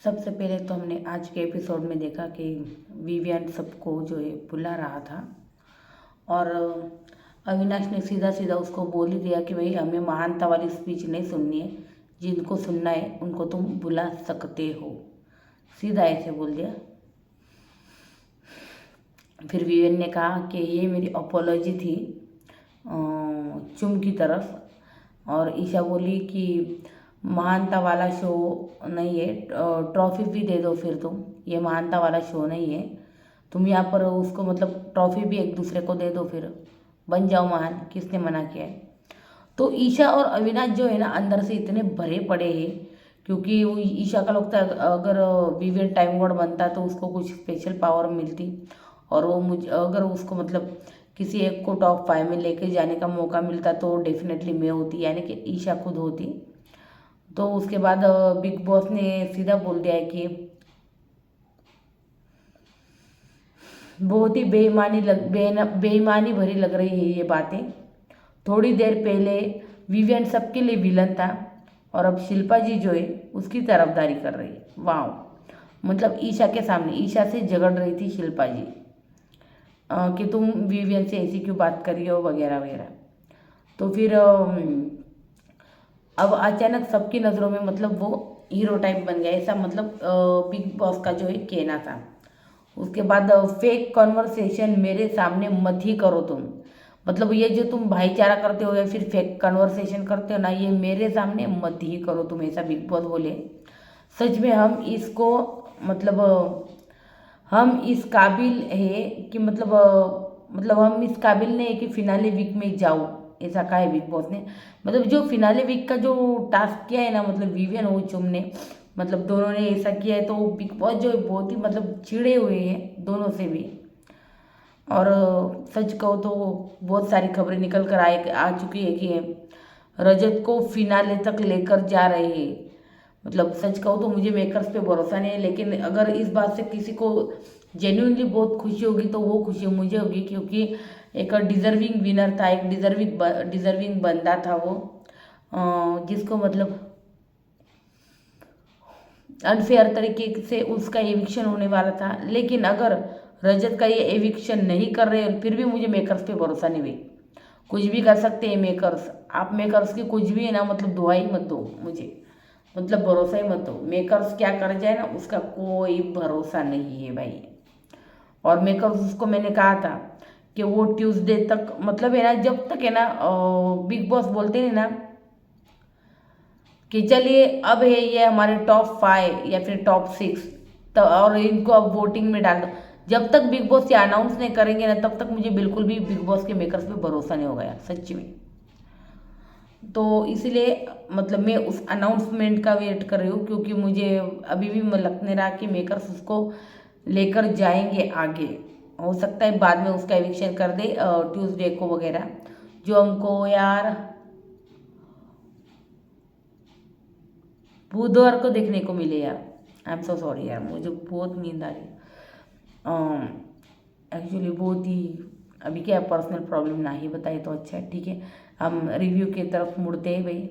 सबसे पहले तो हमने आज के एपिसोड में देखा कि विवियन सबको जो है बुला रहा था और अविनाश ने सीधा सीधा उसको बोल ही दिया कि भाई हमें महानता वाली स्पीच नहीं सुननी है, जिनको सुनना है उनको तुम बुला सकते हो, सीधा ऐसे बोल दिया। फिर विवियन ने कहा कि ये मेरी अपोलॉजी थी चुम की तरफ, और ईशा बोली कि महानता वाला शो नहीं है, ट्रॉफी भी दे दो, फिर तुम ये महानता वाला शो नहीं है, तुम यहाँ पर उसको मतलब ट्रॉफी भी एक दूसरे को दे दो, फिर बन जाओ महान, किसने मना किया है। तो ईशा और अविनाश जो है ना अंदर से इतने भरे पड़े हैं, क्योंकि वो ईशा का लगता है अगर विवियन टाइम गॉड बनता तो उसको कुछ स्पेशल पावर मिलती, और वो मुझे अगर उसको मतलब किसी एक को टॉप 5 में लेके जाने का मौका मिलता तो डेफिनेटली मैं होती, यानी कि ईशा खुद होती। तो उसके बाद बिग बॉस ने सीधा बोल दिया है कि बहुत ही बेईमानी भरी लग रही है ये बातें। थोड़ी देर पहले विवियन सबके लिए विलन था और अब शिल्पा जी जो है उसकी तरफदारी कर रही है। वाह, मतलब ईशा के सामने ईशा से झगड़ रही थी शिल्पा जी कि तुम विवियन से ऐसी क्यों बात कर रही हो वगैरह वगैरह। तो फिर अब अचानक सबकी नज़रों में मतलब वो हीरो टाइप बन गया, ऐसा मतलब बिग बॉस का जो है कहना था। उसके बाद फेक कॉन्वर्सेशन मेरे सामने मत ही करो तुम, मतलब ये जो तुम भाईचारा करते हो या फिर फेक कन्वर्सेशन करते हो ना, ये मेरे सामने मत ही करो तुम, ऐसा बिग बॉस बोले। सच में हम इसको मतलब हम इस काबिल है कि मतलब हम इस काबिल नहीं है कि फिनाले वीक में जाओ, ऐसा कहा है बिग बॉस ने। मतलब जो फिनाले वीक का जो टास्क किया है ना, मतलब विवियन और चुम ने, मतलब दोनों ने ऐसा किया है, तो बिग बॉस जो है बहुत ही मतलब चिड़े हुए हैं दोनों से भी। और सच कहो तो बहुत सारी खबरें निकल कर आ चुकी है कि रजत को फिनाले तक लेकर जा रहे हैं। मतलब सच कहूँ तो मुझे मेकर्स पे भरोसा नहीं है, लेकिन अगर इस बात से किसी को जेन्युइनली बहुत खुशी होगी तो वो खुशी मुझे होगी, क्योंकि एक डिज़र्विंग विनर था, एक डिज़र्विंग बंदा था वो, जिसको मतलब अनफेयर तरीके से उसका एविक्शन होने वाला था। लेकिन अगर रजत का ये एविक्शन नहीं कर रहे फिर भी मुझे मेकर्स पे भरोसा नहीं भाई, कुछ भी कर सकते हैं मेकर्स। आप मेकर्स की कुछ भी है ना मतलब दुआ ही मत दो मुझे, मतलब भरोसा ही मत दो। मेकर्स क्या कर जाए ना उसका कोई भरोसा नहीं है भाई। और मेकर्स उसको मैंने कहा था कि वो ट्यूसडे तक मतलब है ना, जब तक है ना बिग बॉस बोलते हैं ना कि चलिए अब है ये हमारे टॉप 5 या फिर टॉप 6, तो और इनको अब वोटिंग में डाल दो, जब तक बिग बॉस ये अनाउंस नहीं करेंगे ना तब तक मुझे बिल्कुल भी बिग बॉस के मेकर्स पे भरोसा नहीं होगा यार, सच्ची में। तो इसलिए मतलब मैं उस अनाउंसमेंट का वेट कर रही हूँ, क्योंकि मुझे अभी भी लग नहीं रहा कि मेकर्स उसको लेकर जाएंगे आगे। हो सकता है बाद में उसका एविक्शन कर दे ट्यूसडे को वगैरह, जो हमको यार बुधवार को देखने को मिले यार। आई एम सो सॉरी यार, मुझे बहुत नींद आ रही एक्चुअली, बहुत ही अभी क्या पर्सनल प्रॉब्लम ना ही बताए तो अच्छा है, ठीक है। हम रिव्यू की तरफ मुड़ते हैं भाई।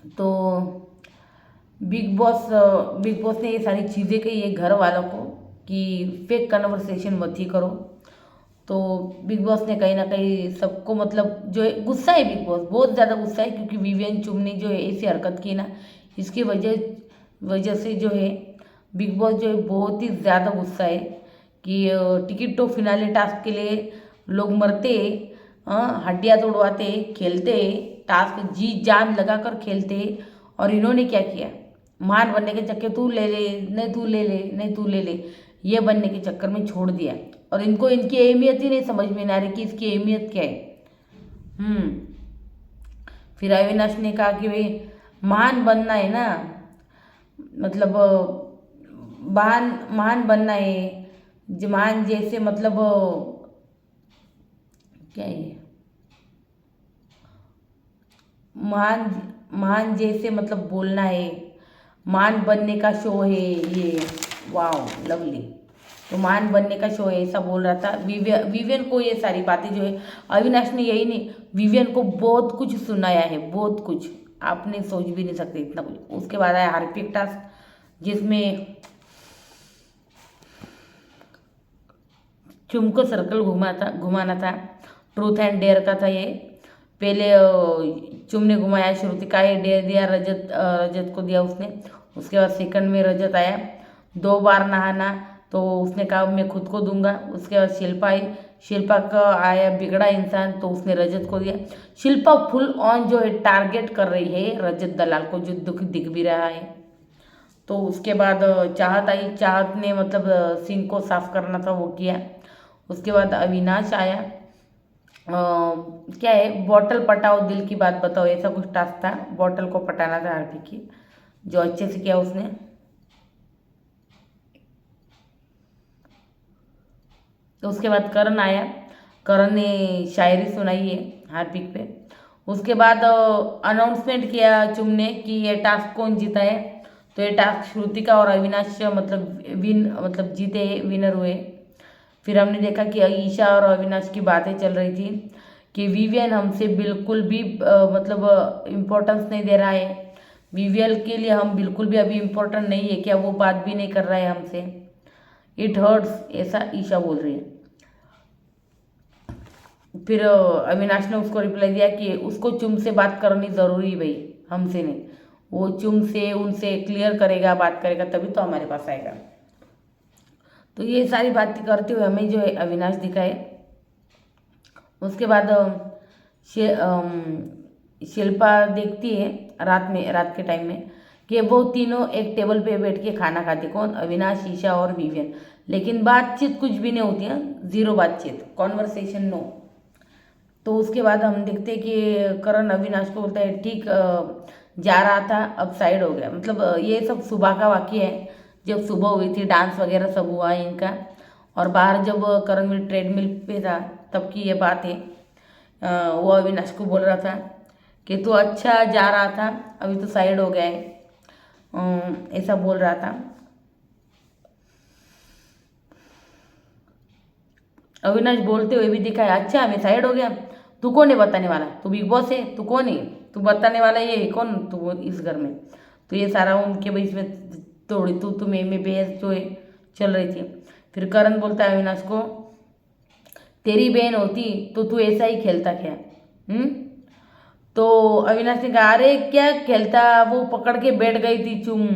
तो बिग बॉस ने ये सारी चीज़ें कही है घर वालों को कि फेक कन्वर्सेशन मत ही करो। तो बिग बॉस ने कहीं ना कहीं सबको मतलब जो है गुस्सा है, बिग बॉस बहुत ज़्यादा गुस्सा है, क्योंकि विवियन चुम ने जो है ऐसी हरकत की ना, इसकी वजह से जो है बिग बॉस जो है बहुत ही ज़्यादा गुस्सा है कि टिकट तो फिनाले टास्क के लिए लोग मरते, हड्डियाँ तोड़वाते, खेलते, टास्क जी जान लगा कर खेलते, और इन्होंने क्या किया, महान बनने के चक्कर तू ले ले, नहीं तू ले ले, नहीं तू ले ले, ये बनने के चक्कर में छोड़ दिया। और इनको इनकी अहमियत ही नहीं समझ में आ रही कि इसकी अहमियत क्या है। फिर अविनाश ने कहा कि भाई महान बनना है ना, मतलब महान महान बनना है, महान जैसे मतलब क्या है महान महान जैसे मतलब बोलना है, महान बनने का शो है ये। वाओ लवली, तो महान बनने का शो है ऐसा बोल रहा था विवियन को। ये सारी बातें जो है अविनाश ने यही नहीं, विवियन को बहुत कुछ सुनाया है, बहुत कुछ। आपने सोच भी नहीं सकते इतना कुछ। उसके बाद आया हार्पिक टास्क, जिसमें चुम को सर्कल घुमाना था। ट्रूथ एंड डेयर का था ये। पहले चुम ने घुमाया, श्रुति का ही डेयर दिया, रजत को दिया उसने। उसके बाद सेकंड में रजत आया, 2 बार नहाना, तो उसने कहा मैं खुद को दूंगा। उसके बाद शिल्पा आई, शिल्पा का आया बिगड़ा इंसान, तो उसने रजत को दिया। शिल्पा फुल ऑन जो है टारगेट कर रही है रजत दलाल को, जो दुख दिख भी रहा है। तो उसके बाद चाहत आई, चाहत ने मतलब सिंह को साफ करना था वो किया। उसके बाद अविनाश आया, क्या है, बॉटल पटाओ दिल की बात बताओ, ऐसा कुछ टास्क था। बॉटल को पटाना था हार्पिक की, जो अच्छे से किया उसने। तो उसके बाद करण आया, करण ने शायरी सुनाई है हार्पिक पे। उसके बाद अनाउंसमेंट किया चुम ने कि ये टास्क कौन जीता है। तो ये टास्क श्रुतिका और अविनाश मतलब जीते, विनर हुए। फिर हमने देखा कि ईशा और अविनाश की बातें चल रही थी कि विवियन हमसे बिल्कुल भी मतलब इम्पोर्टेंस नहीं दे रहा है, विवियल के लिए हम बिल्कुल भी अभी इम्पोर्टेंट नहीं है क्या, वो बात भी नहीं कर रहा है हमसे, इट हर्ट्स, ऐसा ईशा बोल रही है। फिर अविनाश ने उसको रिप्लाई दिया कि उसको चुम से बात करनी ज़रूरी है भाई, हमसे नहीं। वो चुम से उनसे क्लियर करेगा, बात करेगा, तभी तो हमारे पास आएगा। तो ये सारी बातें करते हुए हमें जो है अविनाश दिखाए। उसके बाद शिल्पा देखती है रात के टाइम में कि वो तीनों एक टेबल पे बैठ के खाना खाते। कौन? अविनाश, ईशा और विवियन। लेकिन बातचीत कुछ भी नहीं होती है, ज़ीरो बातचीत, कॉन्वर्सेशन नो। तो उसके बाद हम देखते हैं कि करण अविनाश को बोलता है ठीक जा रहा था, अब साइड हो गया। मतलब ये सब सुबह का वाक़या है, जब सुबह हुई थी, डांस वगैरह सब हुआ है इनका। और बाहर जब करण ट्रेडमिल पे था तब की ये बात है। वो अविनाश को बोल रहा था कि तू अच्छा जा रहा था, अभी तो साइड हो गया है, ऐसा बोल रहा था। अविनाश बोलते हुए भी दिखाया, अच्छा मैं साइड हो गया, तू कौन है बताने वाला, तू बिग बॉस है, तू कौन है, तू बताने वाला, ये है कौन तू इस घर में। तो ये सारा उनके बीच में थोड़ी तू मैं बहस जो है चल रही थी। फिर करण बोलता है अविनाश को, तेरी बहन होती तो तू ऐसा ही खेलता क्या? तो अविनाश ने कहा, अरे क्या खेलता, वो पकड़ के बैठ गई थी चुम।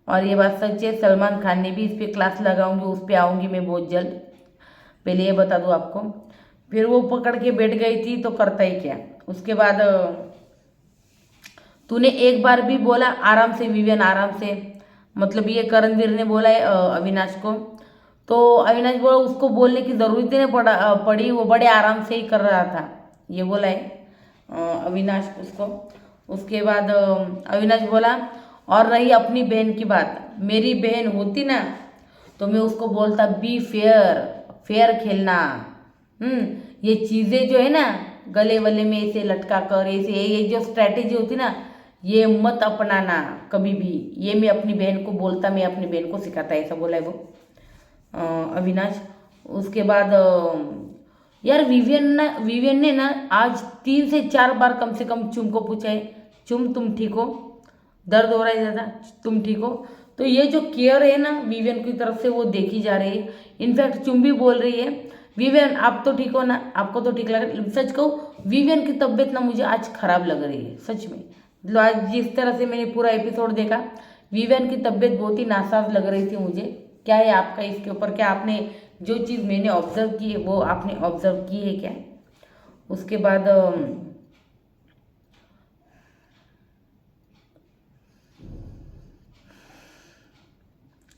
और ये बात सच है, सलमान खान ने भी इस पर क्लास लगाऊंगी, उस पर आऊँगी मैं बहुत जल्द, पहले ये बता दूँ आपको। फिर वो पकड़ के बैठ गई थी तो करता ही क्या। उसके बाद तूने एक बार भी बोला आराम से विवियन, आराम से, मतलब ये करणवीर ने बोला है अविनाश को। तो अविनाश बोला उसको बोलने की ज़रूरत ही नहीं पड़ी, वो बड़े आराम से ही कर रहा था, ये बोला है अविनाश उसको। उसके बाद अविनाश बोला, और रही अपनी बहन की बात, मेरी बहन होती ना तो मैं उसको बोलता बी फेयर, फेयर खेलना। ये चीज़ें जो है ना, गले वले में ऐसे लटका कर, ऐसे ये जो स्ट्रैटेजी होती ना, ये मत अपनाना कभी भी, ये मैं अपनी बहन को बोलता, मैं अपनी बहन को सिखाता, ऐसा बोला है वो अविनाश। उसके बाद यार विवियन ने ना आज 3 से 4 बार कम से कम चुम को पूछा है, चुम तुम ठीक हो, दर्द हो रहा है ज़्यादा, तुम ठीक हो। तो ये जो केयर है ना विवियन की तरफ से, वो देखी जा रही है। इनफैक्ट चुम भी बोल रही है, विवियन आप तो ठीक हो ना, आपको तो ठीक लग रहा है। सच कहूँ, विवियन की तबीयत ना मुझे आज खराब लग रही है सच में। मतलब आज जिस तरह से मैंने पूरा एपिसोड देखा, विवियन की तबीयत बहुत ही नासाज लग रही थी मुझे। क्या है आपका इसके ऊपर, क्या आपने जो चीज़ मैंने ऑब्जर्व की है वो आपने ऑब्जर्व की है क्या? उसके बाद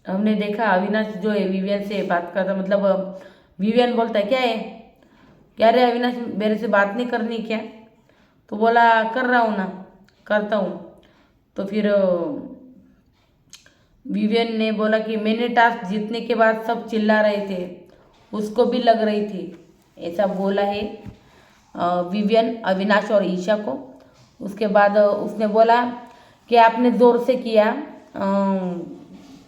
हमने देखा अविनाश जो है विवियन से बात करता, मतलब विवियन बोलता है क्या है, क्या रे अविनाश मेरे से बात नहीं करनी क्या? तो बोला कर रहा हूँ ना, करता हूँ। तो फिर विवियन ने बोला कि मैंने टास्क जीतने के बाद सब चिल्ला रहे थे, उसको भी लग रही थी, ऐसा बोला है विवियन अविनाश और ईशा को। उसके बाद उसने बोला कि आपने ज़ोर से किया,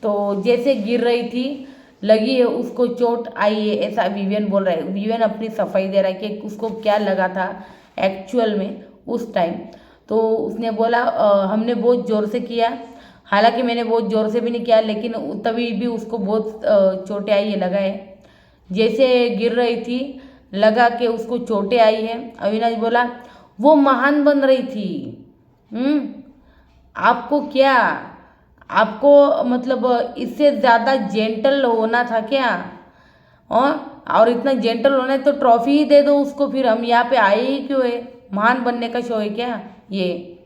तो जैसे गिर रही थी, लगी है उसको, चोट आई है, ऐसा विवियन बोल रहा है। विवियन अपनी सफाई दे रहा है कि उसको क्या लगा था एक्चुअल में उस टाइम। तो उसने बोला हमने बहुत ज़ोर से किया, हालांकि मैंने बहुत ज़ोर से भी नहीं किया, लेकिन तभी भी उसको बहुत चोटें आई है, लगा है। जैसे गिर रही थी लगा कि उसको चोटें आई है। अविनाश बोला वो महान बन रही थी। आपको क्या, आपको मतलब इससे ज़्यादा जेंटल होना था क्या? और इतना जेंटल होना है तो ट्रॉफी ही दे दो उसको, फिर हम यहाँ पे आए ही क्यों है? महान बनने का शो है क्या ये?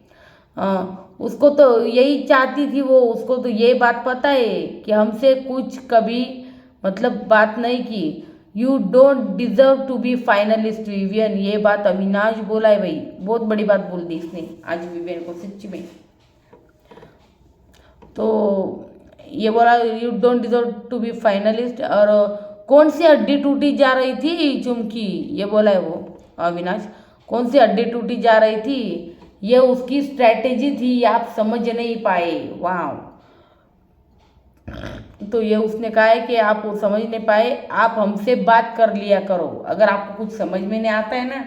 उसको तो यही चाहती थी वो, उसको तो ये बात पता है कि हमसे कुछ कभी मतलब बात नहीं की। You don't deserve to be finalist Vivian, ये बात अविनाश बोला है भाई, बहुत बड़ी बात बोल दी इसने आज विवियन को सच्ची में। तो ये बोला you don't deserve to be finalist, और कौन सी हड्डी टूटी जा रही थी चुमकी, ये बोला है वो अविनाश, कौन सी हड्डी टूटी जा रही थी? ये उसकी स्ट्रैटेजी थी, आप समझ नहीं पाए। वाह, तो ये उसने कहा है कि आप समझ नहीं पाए, आप हमसे बात कर लिया करो अगर आपको कुछ समझ में नहीं आता है ना।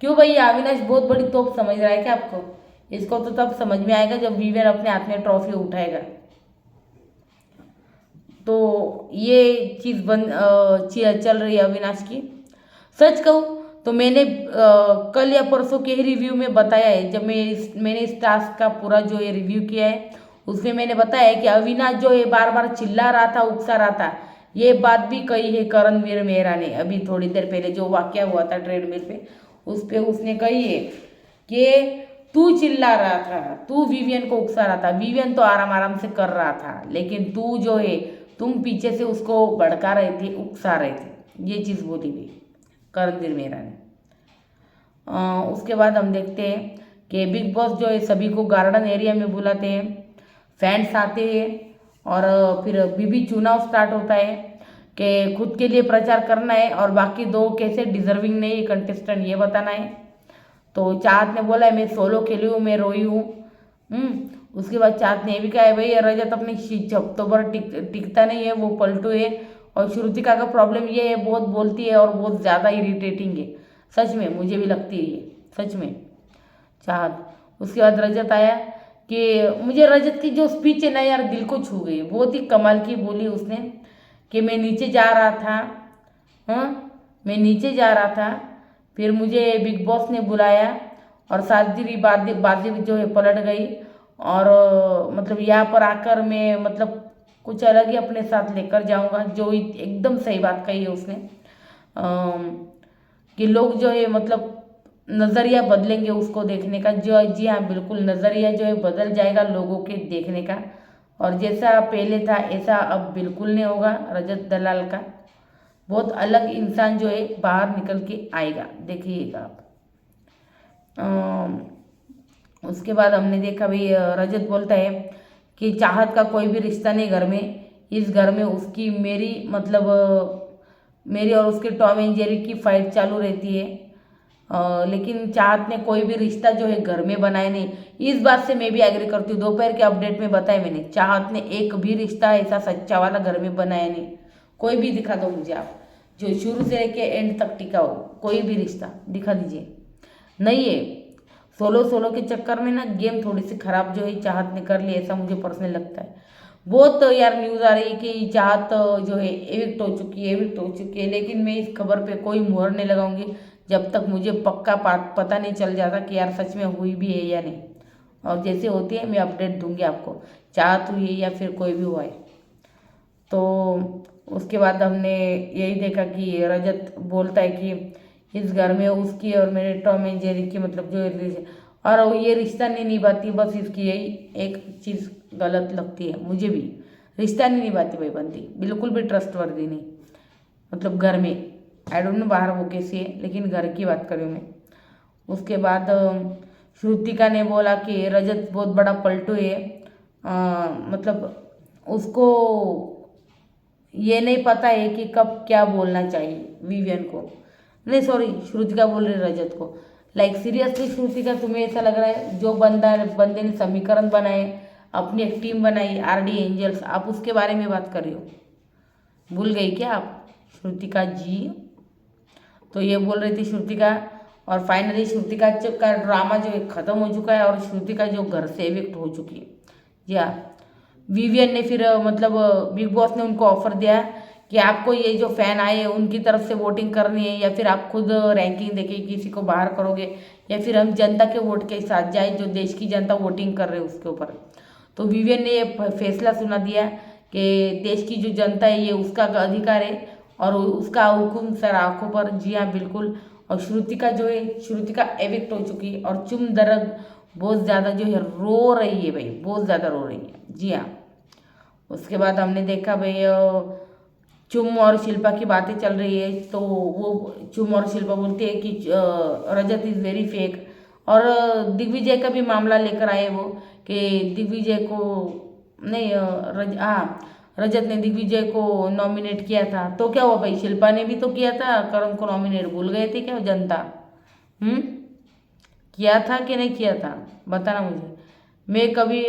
क्यों भाई, अविनाश बहुत बड़ी तोप समझ रहा है क्या आपको? इसको तो तब समझ में आएगा जब विवियन अपने हाथ में ट्रॉफी उठाएगा। तो ये चीज़ चल रही है अविनाश की। सच कहूँ तो मैंने कल या परसों के ही रिव्यू में बताया है, जब मैंने इस टास्क का पूरा जो ये रिव्यू किया है उसमें मैंने बताया है कि अविनाश जो है बार बार चिल्ला रहा था, उकसा रहा था। ये बात भी कही है करणवीर मेहरा ने, अभी थोड़ी देर पहले जो वाकया हुआ था ट्रेडमिल पे, उस पर उसने कही है कि तू चिल्ला रहा था, तू विवियन को उकसा रहा था, विवियन तो आराम आराम से कर रहा था, लेकिन तू जो है तुम पीछे से उसको भड़का रहे थे, उकसा रहे थे। ये चीज़ बोली हुई करणवीर मेहरा ने। उसके बाद हम देखते हैं कि बिग बॉस जो है सभी को गार्डन एरिया में बुलाते हैं, फैंस आते हैं, और फिर बीबी चुनाव स्टार्ट होता है कि खुद के लिए प्रचार करना है और बाकी दो कैसे डिजर्विंग नहीं कंटेस्टेंट ये बताना है। तो चाहत ने बोला है मैं सोलो खेली हूँ, मैं रोई हूँ। उसके बाद चाहत ने ये भी कहा है भाई रजत अपनी हफ्तों पर टिकता नहीं है, वो पलटू है। और श्रुतिका का प्रॉब्लम ये है, बहुत बोलती है और बहुत ज़्यादा इरिटेटिंग है। सच में मुझे भी लगती है ये, सच में चाहत। उसके बाद रजत आया कि मुझे रजत की जो स्पीच है ना यार दिल को छू गई, बहुत ही कमाल की बोली उसने कि मैं नीचे जा रहा था, मैं नीचे जा रहा था, फिर मुझे बिग बॉस ने बुलाया और सारी बाजी जो है पलट गई, और मतलब यहाँ पर आकर मैं मतलब कुछ अलग ही अपने साथ लेकर जाऊंगा। जो एकदम सही बात कही है उसने, कि लोग जो है मतलब नज़रिया बदलेंगे उसको देखने का। जो जी हाँ बिल्कुल, नज़रिया जो है बदल जाएगा लोगों के देखने का, और जैसा पहले था ऐसा अब बिल्कुल नहीं होगा। रजत दलाल का बहुत अलग इंसान जो है बाहर निकल के आएगा, देखिएगा आप। उसके बाद हमने देखा भाई रजत बोलता है कि चाहत का कोई भी रिश्ता नहीं घर में, इस घर में उसकी मेरी मतलब मेरी और उसके टॉम एंड जेरी की फाइट चालू रहती है। लेकिन चाहत ने कोई भी रिश्ता जो है घर में बनाया नहीं। इस बात से मैं भी एग्री करती हूँ, दोपहर के अपडेट में बताया मैंने, चाहत ने एक भी रिश्ता ऐसा सच्चा वाला घर में बनाया नहीं। कोई भी दिखा दो मुझे आप, जो शुरू से लेके एंड तक टिका हो, कोई भी रिश्ता दिखा दीजिए। नहीं है, सोलो के चक्कर में ना गेम थोड़ी सी खराब जो है चाहत ने कर ली, ऐसा मुझे पर्सनली लगता है। बहुत यार न्यूज़ आ रही है कि चाहत जो है एविक्ट हो चुकी है, लेकिन मैं इस खबर पे कोई मुहर नहीं लगाऊंगी जब तक मुझे पक्का पता नहीं चल जाता कि यार सच में हुई भी है या नहीं। और जैसे होती है मैं अपडेट दूंगी आपको, चाहत हुई है या फिर कोई भी हुआ है। तो उसके बाद हमने यही देखा कि रजत बोलता है कि इस घर में उसकी और मेरे टॉम एंड जेरी की मतलब जो और ये रिश्ता नहीं निभाती, बस इसकी यही एक चीज़ गलत लगती है मुझे भी। रिश्ता नहीं निभाती भाई बंदी, बिल्कुल भी ट्रस्टवर्दी नहीं, मतलब घर में। आई डोंट नो बाहर वो कैसी है, लेकिन घर की बात कर रही हूँ मैं। उसके बाद श्रुतिका ने बोला कि रजत बहुत बड़ा पलटू है, मतलब उसको ये नहीं पता है कि कब क्या बोलना चाहिए विवियन को। नहीं सॉरी, श्रुतिका बोल रही रजत को। लाइक सीरियसली श्रुतिका, तुम्हें ऐसा लग रहा है जो बंदे ने समीकरण बनाए, अपनी एक टीम बनाई आरडी एंजल्स, आप उसके बारे में बात कर रही हो? भूल गई क्या आप श्रुतिका जी? तो ये बोल रही थी श्रुतिका, और फाइनली श्रुतिका का ड्रामा जो है ख़त्म हो चुका है और श्रुतिका जो घर से एविक्ट हो चुकी है। जी हाँ, विवियन ने फिर मतलब बिग बॉस ने उनको ऑफर दिया कि आपको ये जो फैन आए हैं उनकी तरफ से वोटिंग करनी है, या फिर आप खुद रैंकिंग देके किसी को बाहर करोगे, या फिर हम जनता के वोट के साथ जाए, जो देश की जनता वोटिंग कर रहे हैं उसके ऊपर। तो विवियन ने ये फैसला सुना दिया कि देश की जो जनता है ये उसका अधिकार है और उसका हुक्म सर आंखों पर। जी हाँ बिल्कुल। और श्रुतिका जो है, श्रुतिका एविक्ट हो चुकी है और चुम दरग बहुत ज़्यादा जो है रो रही है भाई, बहुत ज़्यादा रो रही है। जी हाँ, उसके बाद हमने देखा भाई चुम और शिल्पा की बातें चल रही है, तो वो चुम और शिल्पा बोलती है कि रजत इज़ वेरी फेक। और दिग्विजय का भी मामला लेकर आए वो कि दिग्विजय को नहीं रजत ने दिग्विजय को नॉमिनेट किया था, तो क्या हुआ भाई, शिल्पा ने भी तो किया था करण को नॉमिनेट, भूल गए थे क्या जनता? किया था कि नहीं किया था, बताना मुझे। मैं कभी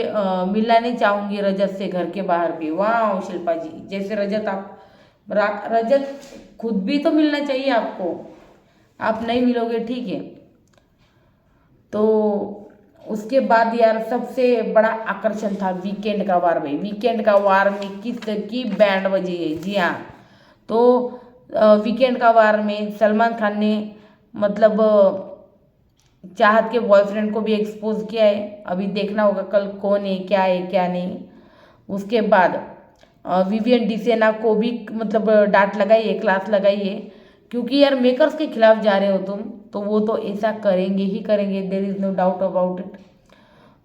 मिलना नहीं चाहूँगी रजत से घर के बाहर भी। वाह शिल्पा जी, जैसे रजत आप रजत खुद भी तो मिलना चाहिए आपको, आप नहीं मिलोगे ठीक है। तो उसके बाद यार सबसे बड़ा आकर्षण था वीकेंड का वार भाई। वीकेंड का वार में किस की बैंड बजी है। जी हाँ, तो वीकेंड का वार में सलमान खान ने मतलब चाहत के बॉयफ्रेंड को भी एक्सपोज किया है। अभी देखना होगा कल कौन है क्या नहीं। उसके बाद विवियन डिसेना को भी मतलब डांट लगाई है, क्लास लगाई है, क्योंकि यार मेकर्स के खिलाफ जा रहे हो तुम, तो वो तो ऐसा करेंगे ही करेंगे, there is no doubt about it.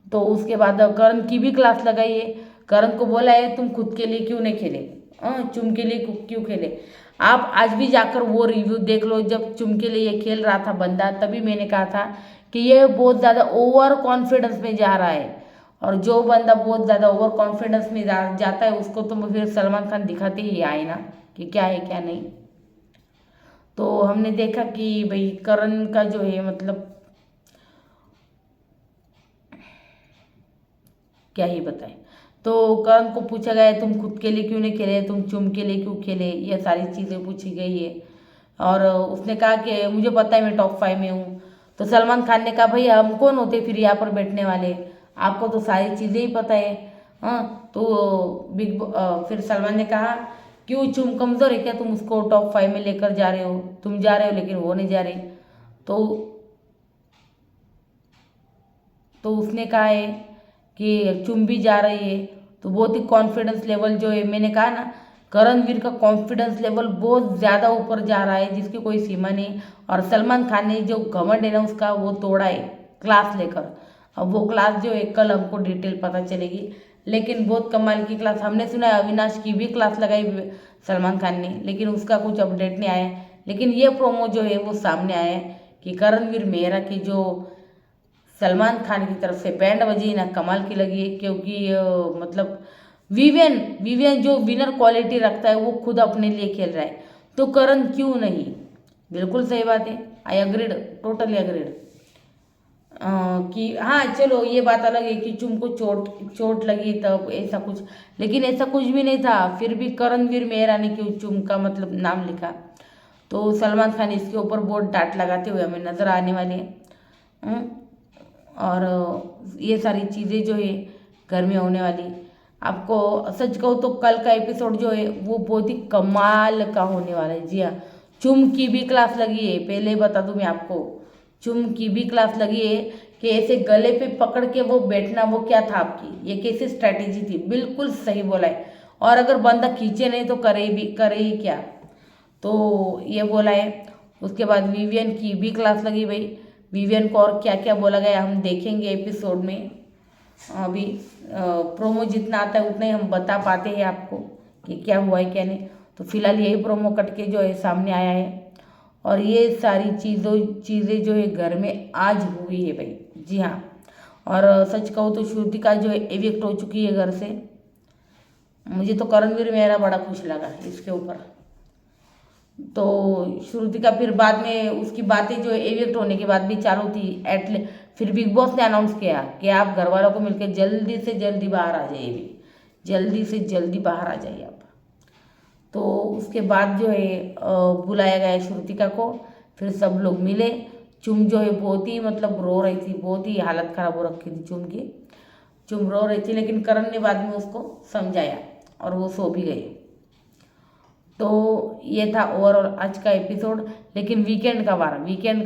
तो उसके बाद करण की भी क्लास लगाई है, करण को बोला है तुम खुद के लिए क्यों नहीं खेले, चुम के लिए क्यों खेले। आप आज भी जाकर वो रिव्यू देख लो, जब चुम के लिए ये खेल रहा था बंदा, तभी मैंने कहा था कि ये बहुत ज़्यादा ओवर कॉन्फिडेंस में जा रहा है। और जो बंदा बहुत ज़्यादा ओवर कॉन्फिडेंस में जाता है उसको तो फिर सलमान खान दिखाते ही आए ना कि क्या है क्या नहीं। तो हमने देखा कि भाई करण का जो है मतलब क्या ही बताएं। तो करण को पूछा गया तुम खुद के लिए क्यों नहीं खेले, तुम चुम के लिए क्यों खेले, ये सारी चीज़ें पूछी गई है। और उसने कहा कि मुझे पता है मैं टॉप 5 में हूँ। तो सलमान खान ने कहा भाई हम कौन होते फिर यहाँ पर बैठने वाले, आपको तो सारी चीज़ें ही पता है। तो फिर सलमान ने कहा क्यों चुम कमज़ोर है क्या, तुम उसको टॉप 5 में लेकर जा रहे हो, तुम जा रहे हो लेकिन वो नहीं जा रहे। तो उसने कहा है कि चुम भी जा रही है। तो बहुत ही कॉन्फिडेंस लेवल जो है, मैंने कहा ना करणवीर का कॉन्फिडेंस लेवल बहुत ज़्यादा ऊपर जा रहा है जिसकी कोई सीमा नहीं। और सलमान खान ने जो घमंड है ना उसका वो तोड़ा है क्लास लेकर। अब वो क्लास जो है कल हमको डिटेल पता चलेगी, लेकिन बहुत कमाल की क्लास। हमने सुना है अविनाश की भी क्लास लगाई सलमान खान ने, लेकिन उसका कुछ अपडेट नहीं आया। लेकिन ये प्रोमो जो है वो सामने आया है कि करणवीर मेहरा की जो सलमान खान की तरफ से बैंड बजी ना कमाल की लगी है, क्योंकि मतलब विवियन जो विनर क्वालिटी रखता है वो खुद अपने लिए खेल रहा है, तो करण क्यों नहीं। बिल्कुल सही बात है, आई अग्रीड, टोटली अग्रीड। कि हाँ चलो ये बात अलग है कि तुमको चोट लगी तब ऐसा कुछ, लेकिन ऐसा कुछ भी नहीं था, फिर भी करणवीर मेहरा ने क्यों चुम का मतलब नाम लिखा। तो सलमान खान इसके ऊपर बहुत डांट लगाते हुए हमें नज़र आने वाले हैं। और ये सारी चीज़ें जो है घर में होने वाली। आपको सच कहूँ तो कल का एपिसोड जो है वो बहुत ही कमाल का होने वाला है। जी हाँ, चुम की भी क्लास लगी है, पहले ही बता दूँ मैं आपको, चुम की भी क्लास लगी है कि ऐसे गले पे पकड़ के वो बैठना वो क्या था आपकी, ये कैसी स्ट्रैटेजी थी। बिल्कुल सही बोला है। और अगर बंदा खींचे नहीं तो करे ही क्या, तो ये बोला है। उसके बाद विवियन की भी क्लास लगी भाई, विवियन को और क्या क्या बोला गया हम देखेंगे एपिसोड में। अभी प्रोमो जितना आता है उतना ही हम बता पाते हैं आपको कि क्या हुआ है क्या नहीं। तो फिलहाल यही प्रोमो कट के जो है सामने आया है, और ये सारी चीज़ें जो है घर में आज हुई है भाई। जी हाँ, और सच कहूँ तो श्रुतिका जो है एविक्ट हो चुकी है घर से। मुझे तो करणवीर मेरा बड़ा खुश लगा इसके ऊपर। तो श्रुतिका फिर बाद में उसकी बातें जो एविक्ट होने के बाद भी चालू थी। फिर बिग बॉस ने अनाउंस किया कि आप घर वालों को मिलकर जल्दी से जल्दी बाहर आ जाइए, भी जल्दी से जल्दी बाहर आ जाइए आप। तो उसके बाद जो है बुलाया गया श्रुतिका को, फिर सब लोग मिले। चुम जो है बहुत ही मतलब रो रही थी, बहुत ही हालत ख़राब हो रखी थी चुम की। चुम रो रही थी, लेकिन करण ने बाद में उसको समझाया और वो सो भी गई। तो ये था ओवरऑल आज का एपिसोड। लेकिन वीकेंड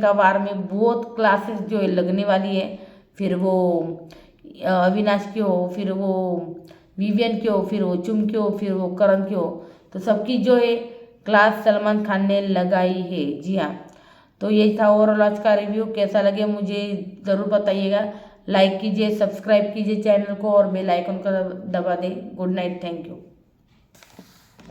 का वार में बहुत क्लासेस जो है लगने वाली है। फिर वो अविनाश की हो, फिर वो विवियन की हो, फिर वो चुम की हो, फिर वो करण की हो, तो सबकी जो है क्लास सलमान खान ने लगाई है। जी हाँ, तो यही था ओवरऑल आज का रिव्यू। कैसा लगे मुझे ज़रूर बताइएगा। लाइक कीजिए, सब्सक्राइब कीजिए चैनल को और बेल आइकन का दबा दें। Good night, thank you.